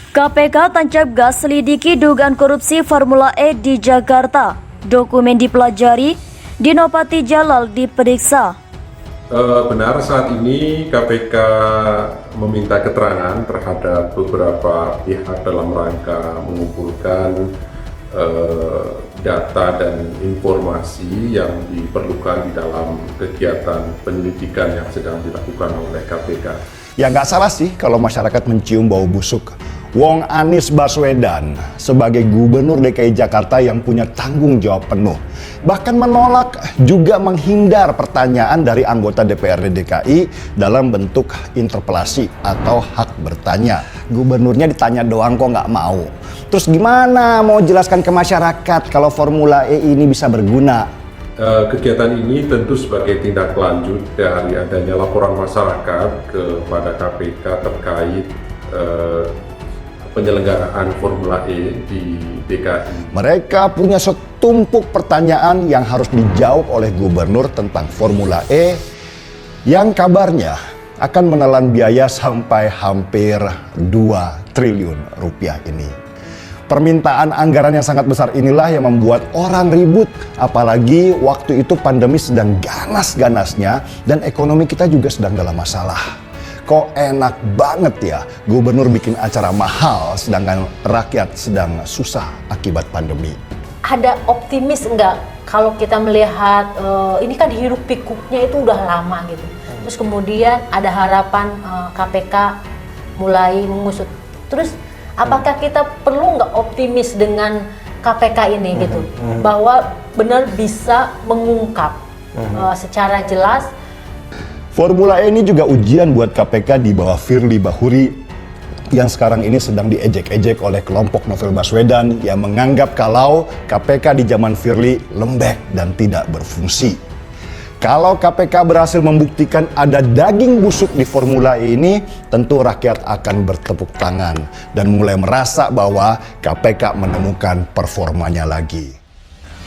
KPK tancap gas selidiki dugaan korupsi Formula E di Jakarta. Dokumen dipelajari, Dinopati Jalal diperiksa. Benar, saat ini KPK meminta keterangan terhadap beberapa pihak dalam rangka mengumpulkan data dan informasi yang diperlukan di dalam kegiatan penyelidikan yang sedang dilakukan oleh KPK. Ya nggak salah sih kalau masyarakat mencium bau busuk. Wong Anies Baswedan sebagai Gubernur DKI Jakarta yang punya tanggung jawab penuh, bahkan menolak juga menghindar pertanyaan dari anggota DPRD DKI dalam bentuk interpelasi atau hak bertanya. Gubernurnya ditanya doang kok nggak mau. Terus gimana mau jelaskan ke masyarakat kalau Formula E ini bisa berguna? Kegiatan ini tentu sebagai tindak lanjut dari adanya laporan masyarakat kepada KPK terkait penyelenggaraan Formula E di DKI. Mereka punya setumpuk pertanyaan yang harus dijawab oleh gubernur tentang Formula E yang kabarnya akan menelan biaya sampai hampir 2 triliun rupiah ini. Permintaan anggaran yang sangat besar inilah yang membuat orang ribut, apalagi waktu itu pandemi sedang ganas-ganasnya dan ekonomi kita juga sedang dalam masalah. Kok enak banget ya gubernur bikin acara mahal sedangkan rakyat sedang susah akibat pandemi. Ada optimis enggak kalau kita melihat ini kan hiruk pikuknya itu udah lama gitu. Terus kemudian ada harapan KPK mulai mengusut. Terus apakah kita perlu nggak optimis dengan KPK ini gitu, bahwa benar bisa mengungkap secara jelas. Formula E ini juga ujian buat KPK di bawah Firly Bahuri yang sekarang ini sedang diejek-ejek oleh kelompok Novel Baswedan yang menganggap kalau KPK di zaman Firly lembek dan tidak berfungsi. Kalau KPK berhasil membuktikan ada daging busuk di Formula E ini, tentu rakyat akan bertepuk tangan dan mulai merasa bahwa KPK menemukan performanya lagi.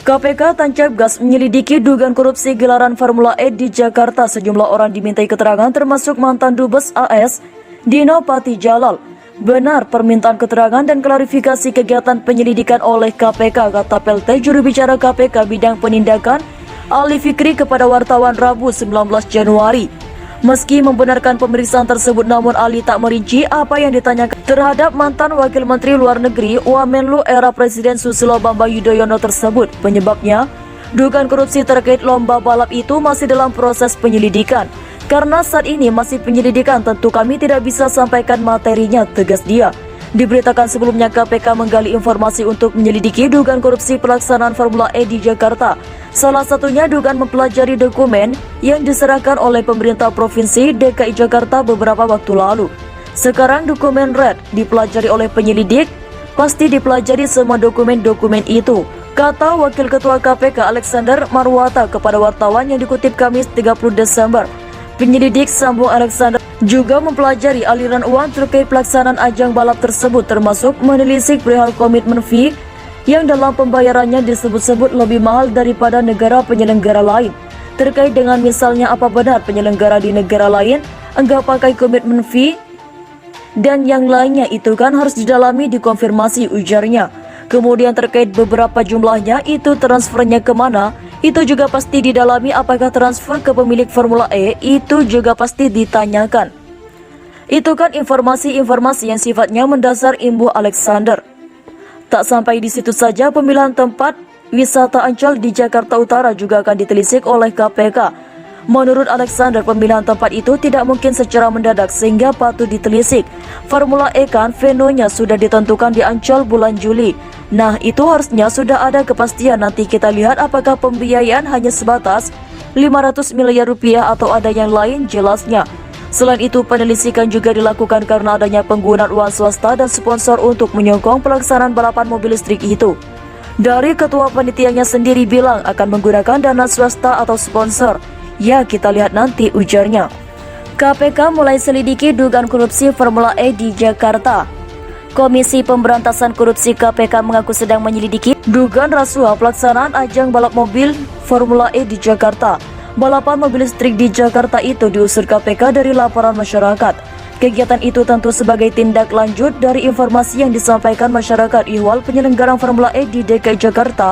KPK tancap gas menyelidiki dugaan korupsi gelaran Formula E di Jakarta. Sejumlah orang dimintai keterangan termasuk mantan Dubes AS Dinopati Jalal. Benar permintaan keterangan dan klarifikasi kegiatan penyelidikan oleh KPK, kata PLT juru bicara KPK bidang penindakan Ali Fikri kepada wartawan Rabu 19 Januari. Meski membenarkan pemeriksaan tersebut, namun Ali tak merinci apa yang ditanyakan terhadap mantan Wakil Menteri Luar Negeri Wamenlu era Presiden Susilo Bambang Yudhoyono tersebut. Penyebabnya, dugaan korupsi terkait lomba balap itu masih dalam proses penyelidikan. Karena saat ini masih penyelidikan, tentu kami tidak bisa sampaikan materinya, tegas dia. Diberitakan sebelumnya KPK menggali informasi untuk menyelidiki dugaan korupsi pelaksanaan Formula E di Jakarta. Salah satunya dugaan mempelajari dokumen yang diserahkan oleh pemerintah Provinsi DKI Jakarta beberapa waktu lalu. Sekarang dokumen red dipelajari oleh penyelidik, pasti dipelajari semua dokumen-dokumen itu, kata Wakil Ketua KPK Alexander Marwata kepada wartawan yang dikutip Kamis 30 Desember. Penyelidik sambung Alexander juga mempelajari aliran uang terkait pelaksanaan ajang balap tersebut, termasuk menelisik perihal komitmen fee yang dalam pembayarannya disebut-sebut lebih mahal daripada negara penyelenggara lain. Terkait dengan misalnya apa benar penyelenggara di negara lain enggak pakai komitmen fee dan yang lainnya itu kan harus didalami, dikonfirmasi, ujarnya. Kemudian terkait beberapa jumlahnya itu transfernya kemana, itu juga pasti didalami. Apakah transfer ke pemilik Formula E, itu juga pasti ditanyakan. Itu kan informasi-informasi yang sifatnya mendasar, imbuh Alexander. Tak sampai di situ saja, pemilihan tempat wisata Ancol di Jakarta Utara juga akan ditelisik oleh KPK. Menurut Alexander, pemilihan tempat itu tidak mungkin secara mendadak sehingga patut ditelisik. Formula E kan venue-nya sudah ditentukan di Ancol bulan Juli. Nah, itu harusnya sudah ada kepastian. Nanti kita lihat apakah pembiayaan hanya sebatas 500 miliar rupiah atau ada yang lain, jelasnya. Selain itu, penelisikan juga dilakukan karena adanya penggunaan uang swasta dan sponsor untuk menyokong pelaksanaan balapan mobil listrik itu. Dari ketua panitianya sendiri bilang akan menggunakan dana swasta atau sponsor. Ya, kita lihat nanti, ujarnya. KPK mulai selidiki dugaan korupsi Formula E di Jakarta. Komisi Pemberantasan Korupsi KPK mengaku sedang menyelidiki dugaan rasuah pelaksanaan ajang balap mobil Formula E di Jakarta. Balapan mobil listrik di Jakarta itu diusut KPK dari laporan masyarakat. Kegiatan itu tentu sebagai tindak lanjut dari informasi yang disampaikan masyarakat ihwal penyelenggaraan Formula E di DKI Jakarta